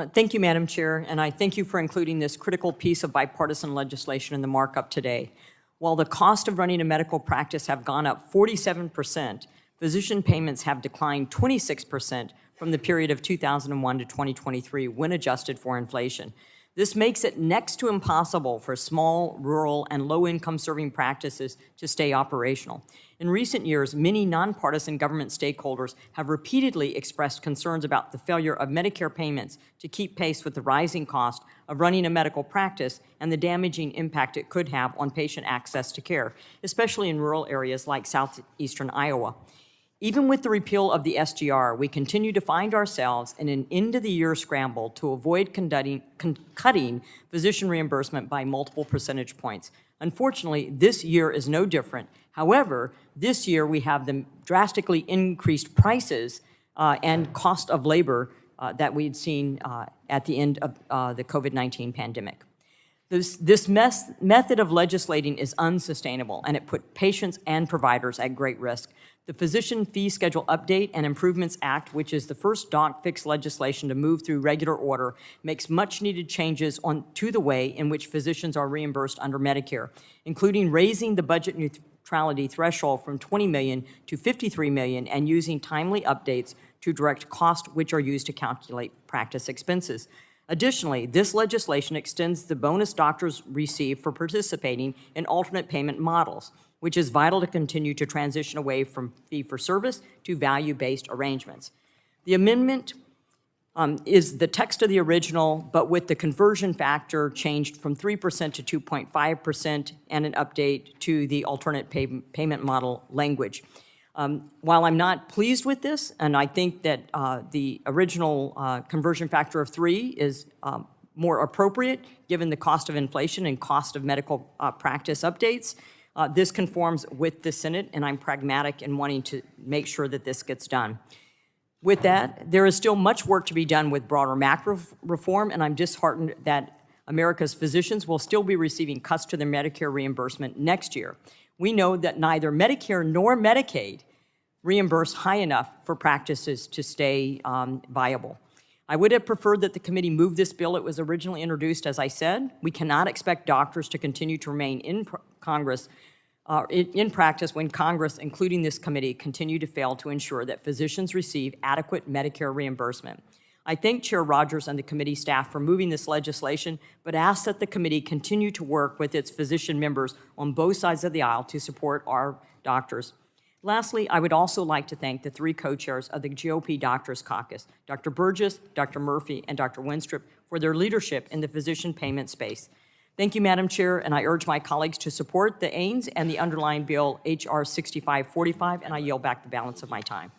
Thank you, Madam Chair, and I thank you for including this critical piece of bipartisan legislation in the markup today. While the cost of running a medical practice have gone up 47%, physician payments have declined 26% from the period of 2001 to 2023 when adjusted for inflation. This makes it next to impossible for small, rural, and low-income serving practices to stay operational. In recent years, many nonpartisan government stakeholders have repeatedly expressed concerns about the failure of Medicare payments to keep pace with the rising cost of running a medical practice and the damaging impact it could have on patient access to care, especially in rural areas like southeastern Iowa. Even with the repeal of the SGR, we continue to find ourselves in an end-of-the-year scramble to avoid cutting physician reimbursement by multiple percentage points. Unfortunately, this year is no different. However, this year we have the drastically increased prices and cost of labor that we'd seen at the end of the COVID-19 pandemic. This method of legislating is unsustainable, and it put patients and providers at great risk. The Physician Fee Schedule Update and Improvements Act, which is the first doc fix legislation to move through regular order, makes much-needed changes to the way in which physicians are reimbursed under Medicare, including raising the budget neutrality threshold from $20 million to $53 million and using timely updates to direct costs which are used to calculate practice expenses. Additionally, this legislation extends the bonus doctors receive for participating in alternate payment models, which is vital to continue to transition away from fee-for-service to value-based arrangements. The amendment is the text of the original, but with the conversion factor changed from 3% to 2.5% and an update to the alternate payment model language. While I'm not pleased with this, and I think that the original conversion factor of 3 is more appropriate given the cost of inflation and cost of medical practice updates, this conforms with the Senate, and I'm pragmatic in wanting to make sure that this gets done. With that, there is still much work to be done with broader macro reform, and I'm disheartened that America's physicians will still be receiving cuts to their Medicare reimbursement next year. We know that neither Medicare nor Medicaid reimburse high enough for practices to stay viable. I would have preferred that the committee move this bill. It was originally introduced, as I said. We cannot expect doctors to continue to remain in practice when Congress, including this committee, continue to fail to ensure that physicians receive adequate Medicare reimbursement. I thank Chair Rogers and the committee staff for moving this legislation, but ask that the committee continue to work with its physician members on both sides of the aisle to support our doctors. Lastly, I would also like to thank the 3 co-chairs of the GOP Doctors Caucus, Dr. Burgess, Dr. Murphy, and Dr. Winstrup, for their leadership in the physician payment space. Thank you, Madam Chair, and I urge my colleagues to support the AINS and the underlying bill, H.R. 6545, and I yield back the balance of my time.